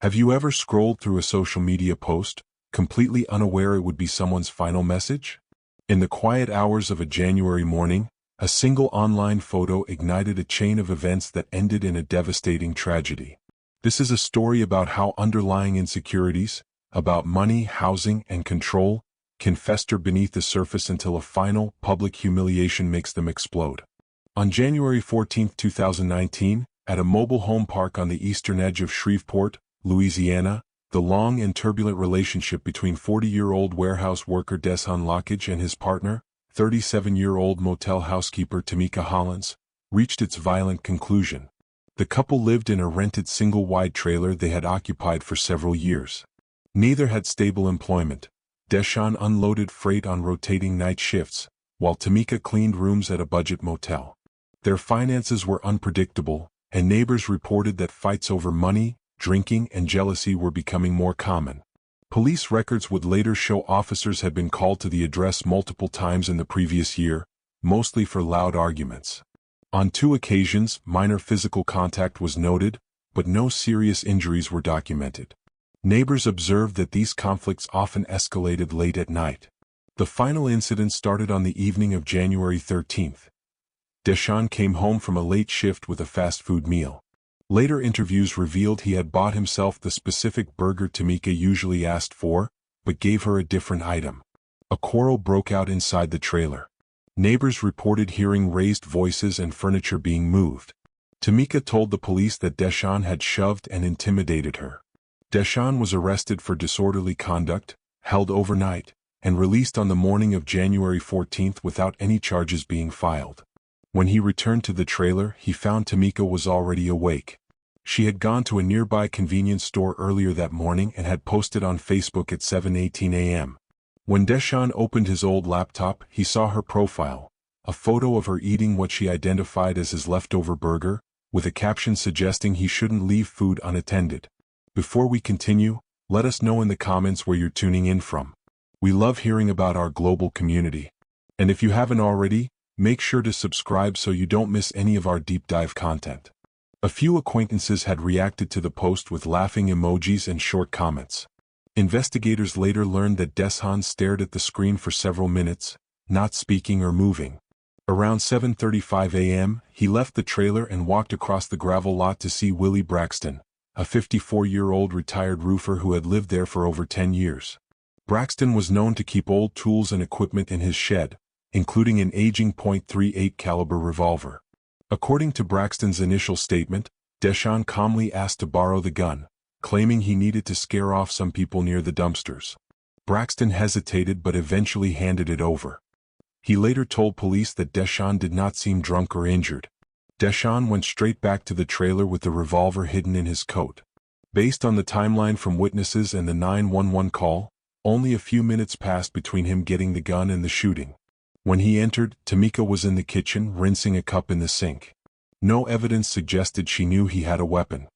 Have you ever scrolled through a social media post, completely unaware it would be someone's final message? In the quiet hours of a January morning, a single online photo ignited a chain of events that ended in a devastating tragedy. This is a story about how underlying insecurities, about money, housing, and control, can fester beneath the surface until a final, public humiliation makes them explode. On January 14, 2019, at a mobile home park on the eastern edge of Shreveport, Louisiana, the long and turbulent relationship between 40-year-old warehouse worker Deshaun Lockage and his partner, 37-year-old motel housekeeper Tamika Hollins, reached its violent conclusion. The couple lived in a rented single-wide trailer they had occupied for several years. Neither had stable employment. Deshaun unloaded freight on rotating night shifts, while Tamika cleaned rooms at a budget motel. Their finances were unpredictable, and neighbors reported that fights over money, drinking, and jealousy were becoming more common. Police records would later show officers had been called to the address multiple times in the previous year, mostly for loud arguments. On 2 occasions, minor physical contact was noted, but no serious injuries were documented. Neighbors observed that these conflicts often escalated late at night. The final incident started on the evening of January 13. Deshaun came home from a late shift with a fast food meal. Later interviews revealed he had bought himself the specific burger Tamika usually asked for, but gave her a different item. A quarrel broke out inside the trailer. Neighbors reported hearing raised voices and furniture being moved. Tamika told the police that Deshaun had shoved and intimidated her. Deshaun was arrested for disorderly conduct, held overnight, and released on the morning of January 14 without any charges being filed. When he returned to the trailer, he found Tamika was already awake. She had gone to a nearby convenience store earlier that morning and had posted on Facebook at 7:18 a.m. When Deshaun opened his old laptop, he saw her profile, a photo of her eating what she identified as his leftover burger, with a caption suggesting he shouldn't leave food unattended. Before we continue, let us know in the comments where you're tuning in from. We love hearing about our global community. And if you haven't already, make sure to subscribe so you don't miss any of our deep dive content. A few acquaintances had reacted to the post with laughing emojis and short comments. Investigators later learned that Deshaun stared at the screen for several minutes, not speaking or moving. Around 7:35 a.m., he left the trailer and walked across the gravel lot to see Willie Braxton, a 54-year-old retired roofer who had lived there for over 10 years. Braxton was known to keep old tools and equipment in his shed, including an aging .38 caliber revolver. According to Braxton's initial statement, Deshaun calmly asked to borrow the gun, claiming he needed to scare off some people near the dumpsters. Braxton hesitated but eventually handed it over. He later told police that Deshaun did not seem drunk or injured. Deshaun went straight back to the trailer with the revolver hidden in his coat. Based on the timeline from witnesses and the 911 call, only a few minutes passed between him getting the gun and the shooting. When he entered, Tamika was in the kitchen rinsing a cup in the sink. No evidence suggested she knew he had a weapon.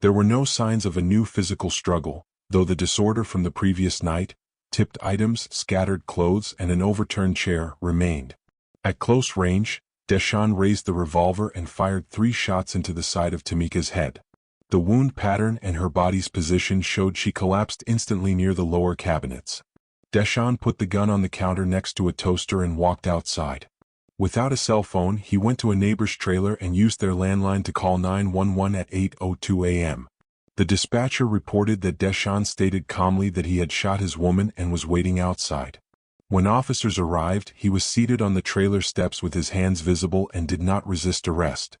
There were no signs of a new physical struggle, though the disorder from the previous night, tipped items, scattered clothes, and an overturned chair remained. At close range, Deshaun raised the revolver and fired 3 shots into the side of Tamika's head. The wound pattern and her body's position showed she collapsed instantly near the lower cabinets. Deshaun put the gun on the counter next to a toaster and walked outside. Without a cell phone, he went to a neighbor's trailer and used their landline to call 911 at 8:02 a.m. The dispatcher reported that Deshaun stated calmly that he had shot his woman and was waiting outside. When officers arrived, he was seated on the trailer steps with his hands visible and did not resist arrest.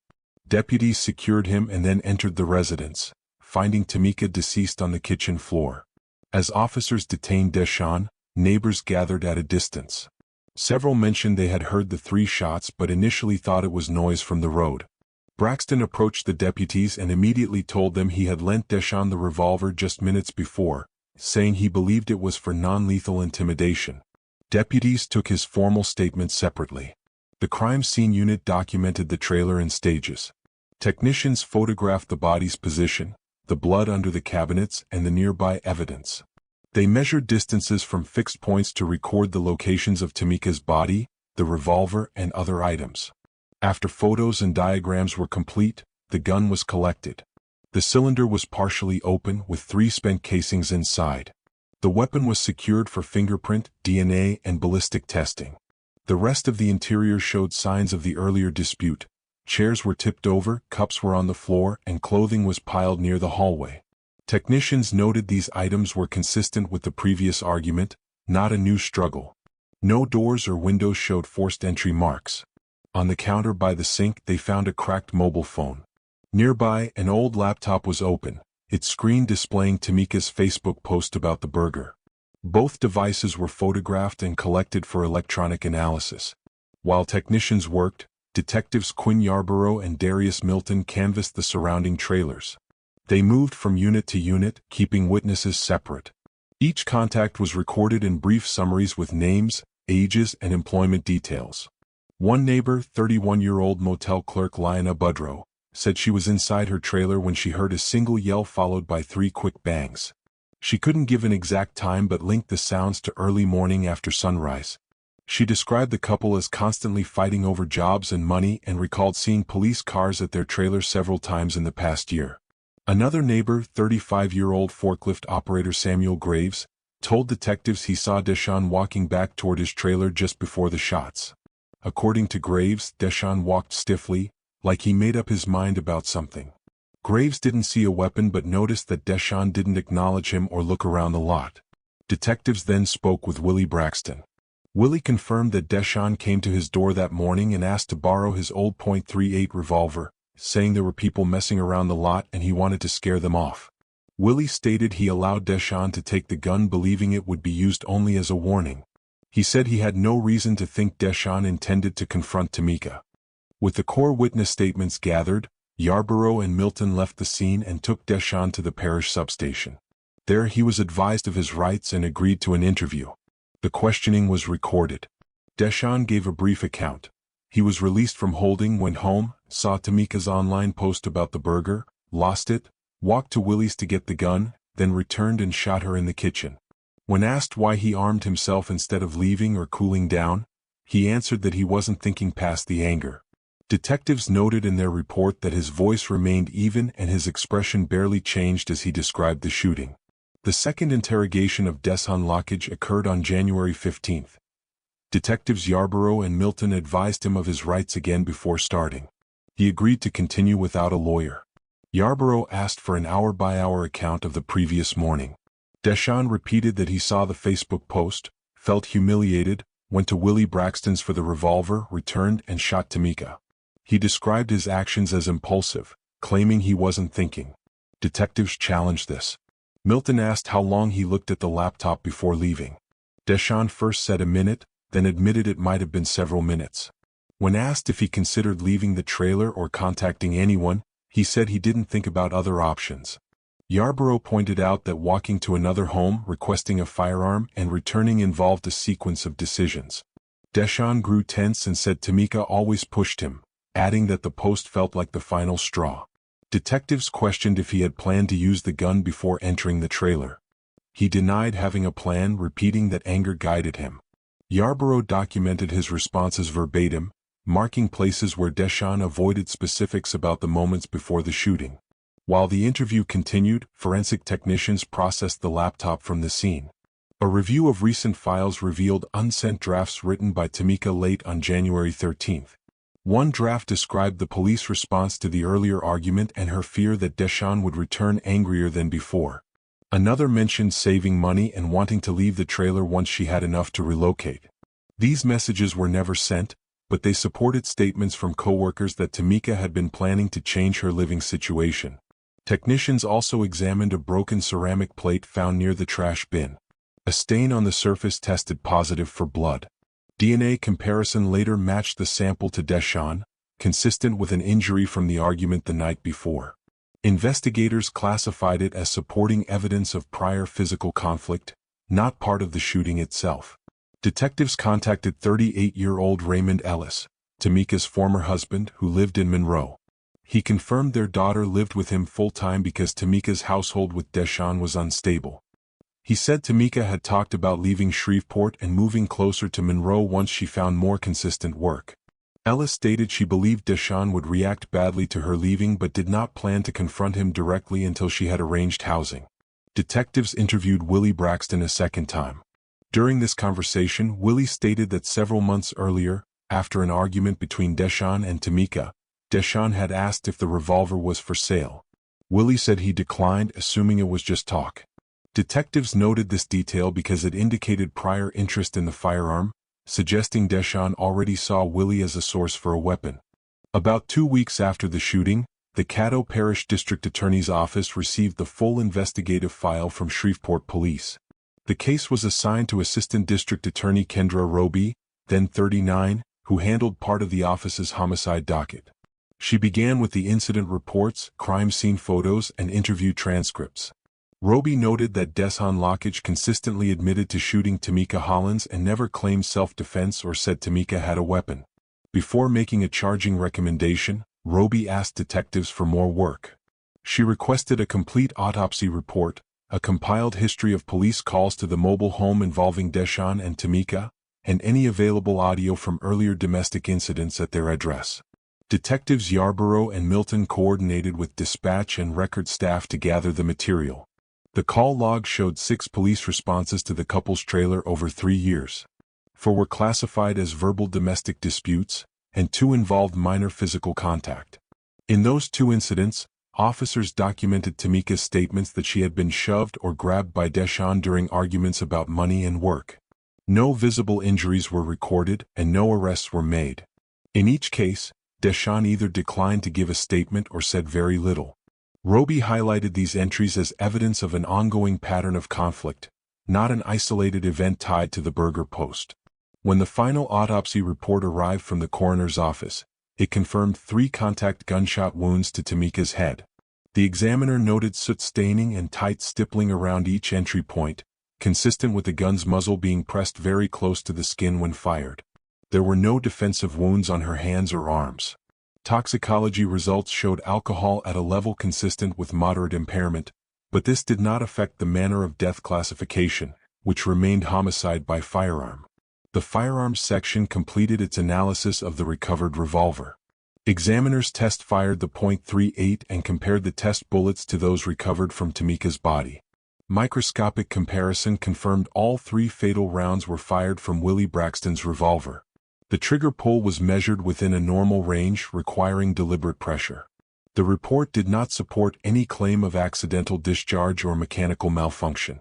Deputies secured him and then entered the residence, finding Tamika deceased on the kitchen floor. As officers detained Deshaun, neighbors gathered at a distance. Several mentioned they had heard the 3 shots but initially thought it was noise from the road. Braxton approached the deputies and immediately told them he had lent Deshaun the revolver just minutes before, saying he believed it was for non-lethal intimidation. Deputies took his formal statement separately. The crime scene unit documented the trailer in stages. Technicians photographed the body's position, the blood under the cabinets, and the nearby evidence. They measured distances from fixed points to record the locations of Tamika's body, the revolver, and other items. After photos and diagrams were complete, the gun was collected. The cylinder was partially open with 3 spent casings inside. The weapon was secured for fingerprint, DNA, and ballistic testing. The rest of the interior showed signs of the earlier dispute. Chairs were tipped over, cups were on the floor, and clothing was piled near the hallway. Technicians noted these items were consistent with the previous argument, not a new struggle. No doors or windows showed forced entry marks. On the counter by the sink they found a cracked mobile phone. Nearby, an old laptop was open, its screen displaying Tamika's Facebook post about the burger. Both devices were photographed and collected for electronic analysis. While technicians worked, detectives Quinn Yarborough and Darius Milton canvassed the surrounding trailers. They moved from unit to unit, keeping witnesses separate. Each contact was recorded in brief summaries with names, ages, and employment details. One neighbor, 31-year-old motel clerk Lyanna Budrow, said she was inside her trailer when she heard a single yell followed by 3 quick bangs. She couldn't give an exact time but linked the sounds to early morning after sunrise. She described the couple as constantly fighting over jobs and money and recalled seeing police cars at their trailer several times in the past year. Another neighbor, 35-year-old forklift operator Samuel Graves, told detectives he saw Deshaun walking back toward his trailer just before the shots. According to Graves, Deshaun walked stiffly, like he made up his mind about something. Graves didn't see a weapon but noticed that Deshaun didn't acknowledge him or look around the lot. Detectives then spoke with Willie Braxton. Willie confirmed that Deshaun came to his door that morning and asked to borrow his old .38 revolver, saying there were people messing around the lot and he wanted to scare them off. Willie stated he allowed Deshaun to take the gun believing it would be used only as a warning. He said he had no reason to think Deshaun intended to confront Tamika. With the core witness statements gathered, Yarborough and Milton left the scene and took Deshaun to the parish substation. There he was advised of his rights and agreed to an interview. The questioning was recorded. Deshaun gave a brief account. He was released from holding, went home, saw Tamika's online post about the burger, lost it, walked to Willie's to get the gun, then returned and shot her in the kitchen. When asked why he armed himself instead of leaving or cooling down, he answered that he wasn't thinking past the anger. Detectives noted in their report that his voice remained even and his expression barely changed as he described the shooting. The second interrogation of Deshaun Lockage occurred on January 15. Detectives Yarborough and Milton advised him of his rights again before starting. He agreed to continue without a lawyer. Yarborough asked for an hour-by-hour account of the previous morning. Deshaun repeated that he saw the Facebook post, felt humiliated, went to Willie Braxton's for the revolver, returned and shot Tamika. He described his actions as impulsive, claiming he wasn't thinking. Detectives challenged this. Milton asked how long he looked at the laptop before leaving. Deshaun first said a minute, then admitted it might have been several minutes. When asked if he considered leaving the trailer or contacting anyone, he said he didn't think about other options. Yarborough pointed out that walking to another home, requesting a firearm, and returning involved a sequence of decisions. Deshaun grew tense and said Tamika always pushed him, adding that the post felt like the final straw. Detectives questioned if he had planned to use the gun before entering the trailer. He denied having a plan, repeating that anger guided him. Yarborough documented his responses verbatim, marking places where Deshaun avoided specifics about the moments before the shooting. While the interview continued, forensic technicians processed the laptop from the scene. A review of recent files revealed unsent drafts written by Tamika late on January 13. One draft described the police response to the earlier argument and her fear that Deshaun would return angrier than before. Another mentioned saving money and wanting to leave the trailer once she had enough to relocate. These messages were never sent, but they supported statements from coworkers that Tamika had been planning to change her living situation. Technicians also examined a broken ceramic plate found near the trash bin. A stain on the surface tested positive for blood. DNA comparison later matched the sample to Deshaun, consistent with an injury from the argument the night before. Investigators classified it as supporting evidence of prior physical conflict, not part of the shooting itself. Detectives contacted 38-year-old Raymond Ellis, Tamika's former husband, who lived in Monroe. He confirmed their daughter lived with him full-time because Tamika's household with Deshaun was unstable. He said Tamika had talked about leaving Shreveport and moving closer to Monroe once she found more consistent work. Ella stated she believed Deshawn would react badly to her leaving but did not plan to confront him directly until she had arranged housing. Detectives interviewed Willie Braxton a second time. During this conversation, Willie stated that several months earlier, after an argument between Deshawn and Tamika, Deshawn had asked if the revolver was for sale. Willie said he declined, assuming it was just talk. Detectives noted this detail because it indicated prior interest in the firearm, suggesting Deshawn already saw Willie as a source for a weapon. About 2 weeks after the shooting, the Caddo Parish District Attorney's Office received the full investigative file from Shreveport Police. The case was assigned to Assistant District Attorney Kendra Roby, then 39, who handled part of the office's homicide docket. She began with the incident reports, crime scene photos, and interview transcripts. Roby noted that Deshawn Lockage consistently admitted to shooting Tamika Hollins and never claimed self-defense or said Tamika had a weapon. Before making a charging recommendation, Roby asked detectives for more work. She requested a complete autopsy report, a compiled history of police calls to the mobile home involving Deshawn and Tamika, and any available audio from earlier domestic incidents at their address. Detectives Yarborough and Milton coordinated with dispatch and record staff to gather the material. The call log showed 6 police responses to the couple's trailer over 3 years. 4 were classified as verbal domestic disputes, and 2 involved minor physical contact. In those 2 incidents, officers documented Tamika's statements that she had been shoved or grabbed by Deshawn during arguments about money and work. No visible injuries were recorded and no arrests were made. In each case, Deshawn either declined to give a statement or said very little. Roby highlighted these entries as evidence of an ongoing pattern of conflict, not an isolated event tied to the Burger Post. When the final autopsy report arrived from the coroner's office, it confirmed 3 contact gunshot wounds to Tamika's head. The examiner noted soot staining and tight stippling around each entry point, consistent with the gun's muzzle being pressed very close to the skin when fired. There were no defensive wounds on her hands or arms. Toxicology results showed alcohol at a level consistent with moderate impairment, but this did not affect the manner of death classification, which remained homicide by firearm. The firearms section completed its analysis of the recovered revolver. Examiners test-fired the .38 and compared the test bullets to those recovered from Tamika's body. Microscopic comparison confirmed all 3 fatal rounds were fired from Willie Braxton's revolver. The trigger pull was measured within a normal range, requiring deliberate pressure. The report did not support any claim of accidental discharge or mechanical malfunction.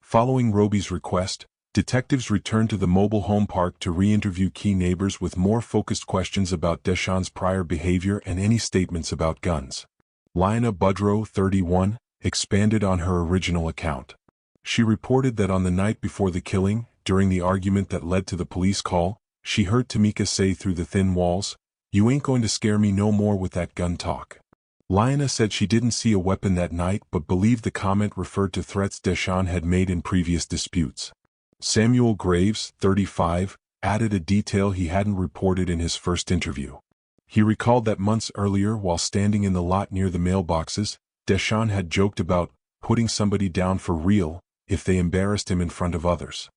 Following Roby's request, detectives returned to the mobile home park to re-interview key neighbors with more focused questions about Deshawn's prior behavior and any statements about guns. Lina Budrow, 31, expanded on her original account. She reported that on the night before the killing, during the argument that led to the police call, she heard Tamika say through the thin walls, "You ain't going to scare me no more with that gun talk." Lina said she didn't see a weapon that night but believed the comment referred to threats Deshawn had made in previous disputes. Samuel Graves, 35, added a detail he hadn't reported in his first interview. He recalled that months earlier, while standing in the lot near the mailboxes, Deshawn had joked about putting somebody down for real if they embarrassed him in front of others.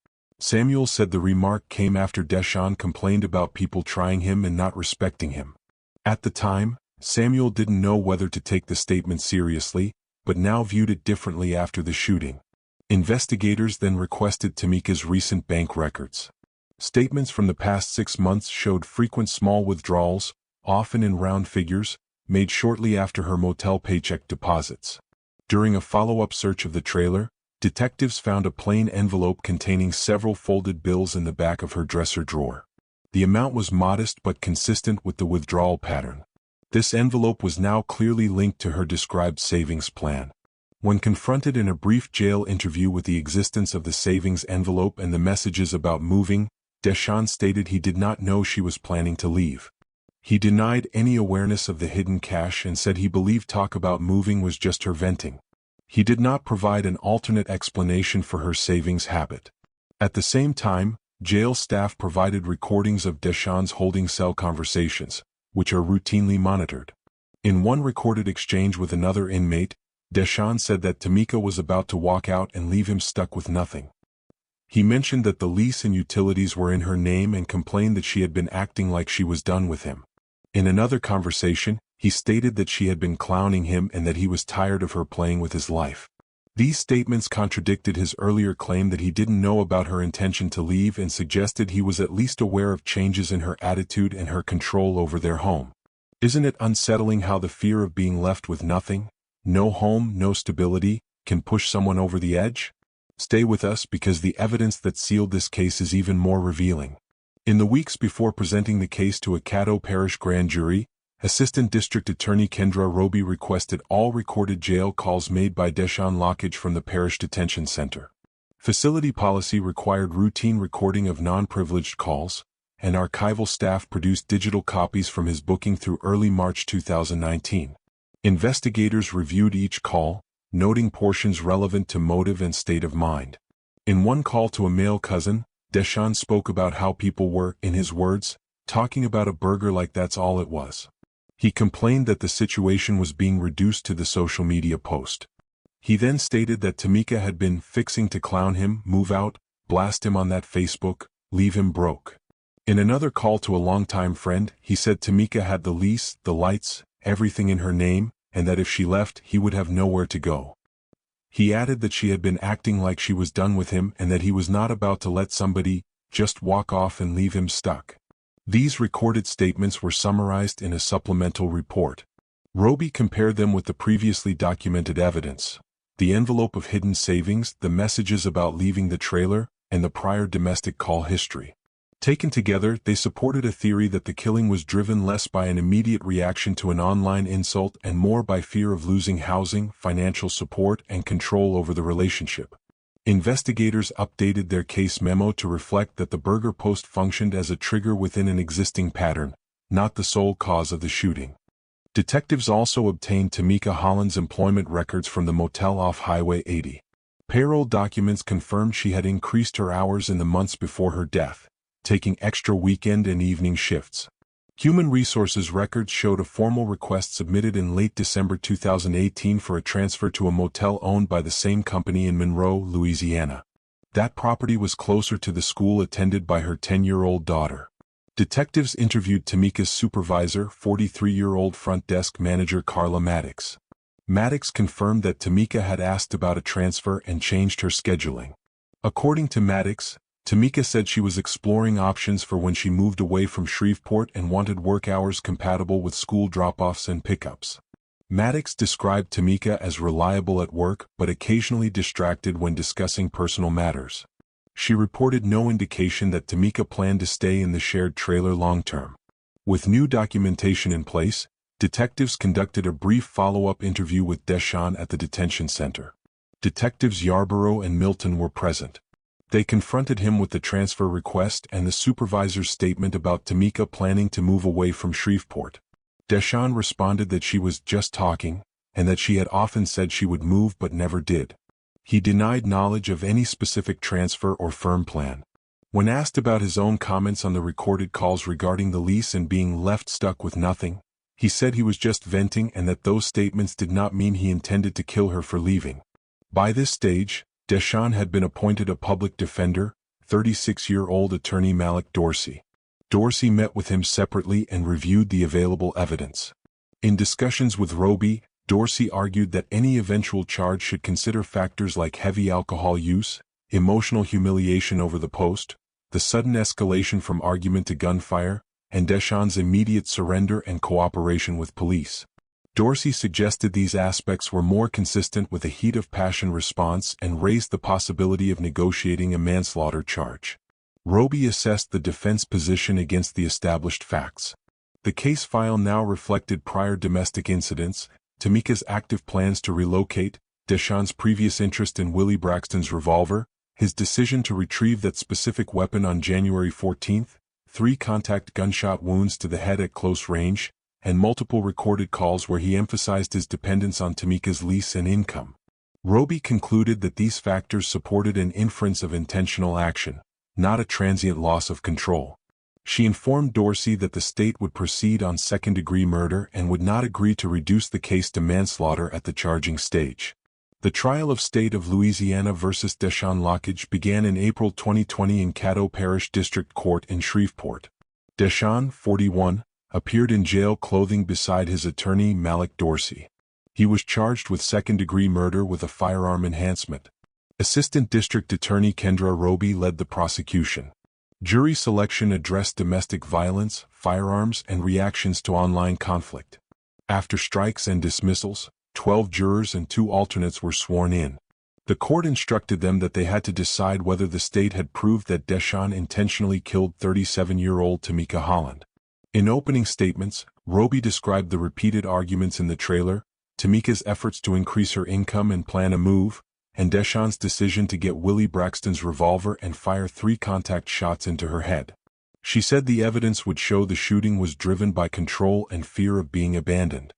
Samuel said the remark came after Deshawn complained about people trying him and not respecting him. At the time, Samuel didn't know whether to take the statement seriously, but now viewed it differently after the shooting. Investigators then requested Tamika's recent bank records. Statements from the past 6 months showed frequent small withdrawals, often in round figures, made shortly after her motel paycheck deposits. During a follow-up search of the trailer, detectives found a plain envelope containing several folded bills in the back of her dresser drawer. The amount was modest but consistent with the withdrawal pattern. This envelope was now clearly linked to her described savings plan. When confronted in a brief jail interview with the existence of the savings envelope and the messages about moving, Deshawn stated he did not know she was planning to leave. He denied any awareness of the hidden cash and said he believed talk about moving was just her venting. He did not provide an alternate explanation for her savings habit. At the same time, jail staff provided recordings of Deshawn's holding cell conversations, which are routinely monitored. In one recorded exchange with another inmate, Deshawn said that Tamika was about to walk out and leave him stuck with nothing. He mentioned that the lease and utilities were in her name and complained that she had been acting like she was done with him. In another conversation, he stated that she had been clowning him and that he was tired of her playing with his life. These statements contradicted his earlier claim that he didn't know about her intention to leave and suggested he was at least aware of changes in her attitude and her control over their home. Isn't it unsettling how the fear of being left with nothing, no home, no stability, can push someone over the edge? Stay with us because the evidence that sealed this case is even more revealing. In the weeks before presenting the case to a Caddo Parish grand jury, Assistant District Attorney Kendra Roby requested all recorded jail calls made by Deshaun Lockage from the parish detention center. Facility policy required routine recording of non-privileged calls, and archival staff produced digital copies from his booking through early March 2019. Investigators reviewed each call, noting portions relevant to motive and state of mind. In one call to a male cousin, Deshaun spoke about how people were, in his words, talking about a burger like that's all it was. He complained that the situation was being reduced to the social media post. He then stated that Tamika had been fixing to clown him, move out, blast him on that Facebook, leave him broke. In another call to a longtime friend, he said Tamika had the lease, the lights, everything in her name, and that if she left, he would have nowhere to go. He added that she had been acting like she was done with him and that he was not about to let somebody just walk off and leave him stuck. These recorded statements were summarized in a supplemental report. Roby compared them with the previously documented evidence, the envelope of hidden savings, the messages about leaving the trailer, and the prior domestic call history. Taken together, they supported a theory that the killing was driven less by an immediate reaction to an online insult and more by fear of losing housing, financial support, and control over the relationship. Investigators updated their case memo to reflect that the burger post functioned as a trigger within an existing pattern, not the sole cause of the shooting. Detectives also obtained Tamika Holland's employment records from the motel off Highway 80. Payroll documents confirmed she had increased her hours in the months before her death, taking extra weekend and evening shifts. Human Resources records showed a formal request submitted in late December 2018 for a transfer to a motel owned by the same company in Monroe, Louisiana. That property was closer to the school attended by her 10-year-old daughter. Detectives interviewed Tamika's supervisor, 43-year-old front desk manager Carla Maddox. Maddox confirmed that Tamika had asked about a transfer and changed her scheduling. According to Maddox, Tamika said she was exploring options for when she moved away from Shreveport and wanted work hours compatible with school drop-offs and pickups. Maddox described Tamika as reliable at work but occasionally distracted when discussing personal matters. She reported no indication that Tamika planned to stay in the shared trailer long-term. With new documentation in place, detectives conducted a brief follow-up interview with Deshaun at the detention center. Detectives Yarborough and Milton were present. They confronted him with the transfer request and the supervisor's statement about Tamika planning to move away from Shreveport. Deshaun responded that she was just talking, and that she had often said she would move but never did. He denied knowledge of any specific transfer or firm plan. When asked about his own comments on the recorded calls regarding the lease and being left stuck with nothing, he said he was just venting and that those statements did not mean he intended to kill her for leaving. By this stage, Deshaun had been appointed a public defender, 36-year-old attorney Malik Dorsey. Dorsey met with him separately and reviewed the available evidence. In discussions with Roby, Dorsey argued that any eventual charge should consider factors like heavy alcohol use, emotional humiliation over the post, the sudden escalation from argument to gunfire, and Deshaun's immediate surrender and cooperation with police. Dorsey suggested these aspects were more consistent with a heat-of-passion response and raised the possibility of negotiating a manslaughter charge. Roby assessed the defense position against the established facts. The case file now reflected prior domestic incidents, Tamika's active plans to relocate, Deshaun's previous interest in Willie Braxton's revolver, his decision to retrieve that specific weapon on January 14, 3 contact gunshot wounds to the head at close range, and multiple recorded calls where he emphasized his dependence on Tamika's lease and income. Roby concluded that these factors supported an inference of intentional action, not a transient loss of control. She informed Dorsey that the state would proceed on second-degree murder and would not agree to reduce the case to manslaughter at the charging stage. The trial of State of Louisiana versus Deshaun Lockage began in April 2020 in Caddo Parish District Court in Shreveport. Deshaun, 41, appeared in jail clothing beside his attorney Malik Dorsey. He was charged with second-degree murder with a firearm enhancement. Assistant District Attorney Kendra Roby led the prosecution. Jury selection addressed domestic violence, firearms, and reactions to online conflict. After strikes and dismissals, 12 jurors and 2 alternates were sworn in. The court instructed them that they had to decide whether the state had proved that Deshaun intentionally killed 37-year-old Tamika Holland. In opening statements, Roby described the repeated arguments in the trailer, Tamika's efforts to increase her income and plan a move, and Deshaun's decision to get Willie Braxton's revolver and fire 3 contact shots into her head. She said the evidence would show the shooting was driven by control and fear of being abandoned.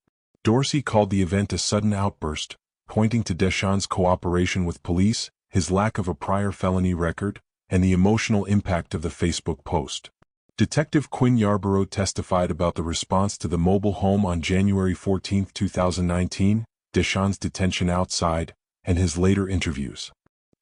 Dorsey called the event a sudden outburst, pointing to Deshaun's cooperation with police, his lack of a prior felony record, and the emotional impact of the Facebook post. Detective Quinn Yarborough testified about the response to the mobile home on January 14, 2019, Deshaun's detention outside, and his later interviews.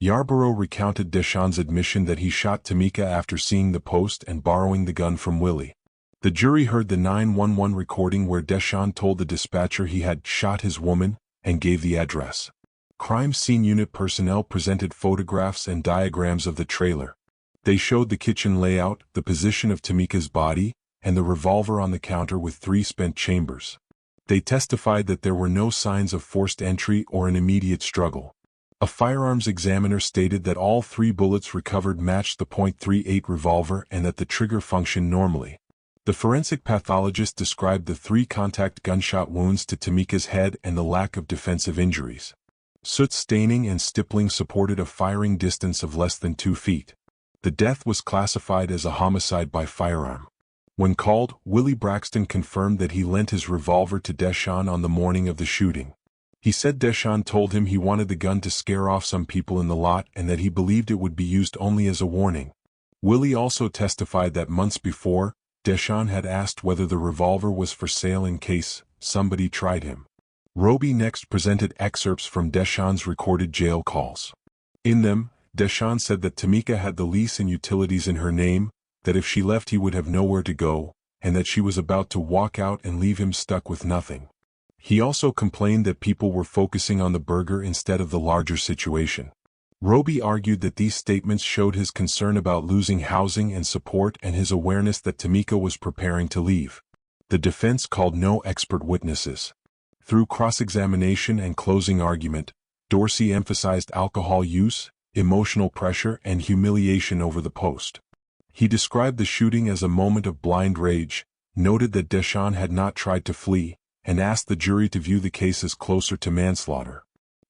Yarborough recounted Deshaun's admission that he shot Tamika after seeing the post and borrowing the gun from Willie. The jury heard the 911 recording where Deshaun told the dispatcher he had shot his woman and gave the address. Crime scene unit personnel presented photographs and diagrams of the trailer. They showed the kitchen layout, the position of Tamika's body, and the revolver on the counter with 3 spent chambers. They testified that there were no signs of forced entry or an immediate struggle. A firearms examiner stated that all 3 bullets recovered matched the .38 revolver and that the trigger functioned normally. The forensic pathologist described the 3 contact gunshot wounds to Tamika's head and the lack of defensive injuries. Soot staining and stippling supported a firing distance of less than 2 feet. The death was classified as a homicide by firearm. When called, Willie Braxton confirmed that he lent his revolver to Deshaun on the morning of the shooting. He said Deshaun told him he wanted the gun to scare off some people in the lot and that he believed it would be used only as a warning. Willie also testified that months before, Deshaun had asked whether the revolver was for sale in case somebody tried him. Roby next presented excerpts from Deshaun's recorded jail calls. In them, Deshaun said that Tamika had the lease and utilities in her name, that if she left he would have nowhere to go, and that she was about to walk out and leave him stuck with nothing. He also complained that people were focusing on the burger instead of the larger situation. Roby argued that these statements showed his concern about losing housing and support and his awareness that Tamika was preparing to leave. The defense called no expert witnesses. Through cross-examination and closing argument, Dorsey emphasized alcohol use, emotional pressure, and humiliation over the post. He described the shooting as a moment of blind rage, noted that Deshaun had not tried to flee, and asked the jury to view the case as closer to manslaughter.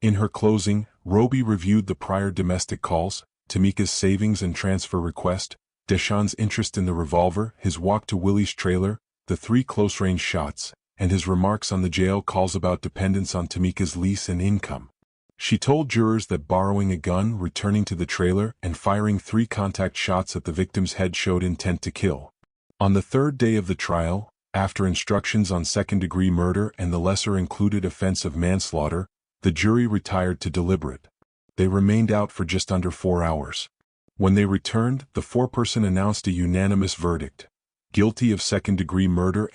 In her closing, Roby reviewed the prior domestic calls, Tamika's savings and transfer request, Deshaun's interest in the revolver, his walk to Willie's trailer, the 3 close-range shots, and his remarks on the jail calls about dependence on Tamika's lease and income. She told jurors that borrowing a gun, returning to the trailer, and firing 3 contact shots at the victim's head showed intent to kill. On the 3rd day of the trial, after instructions on second-degree murder and the lesser-included offense of manslaughter, the jury retired to deliberate. They remained out for just under 4 hours. When they returned, the foreperson announced a unanimous verdict: guilty of second-degree murder and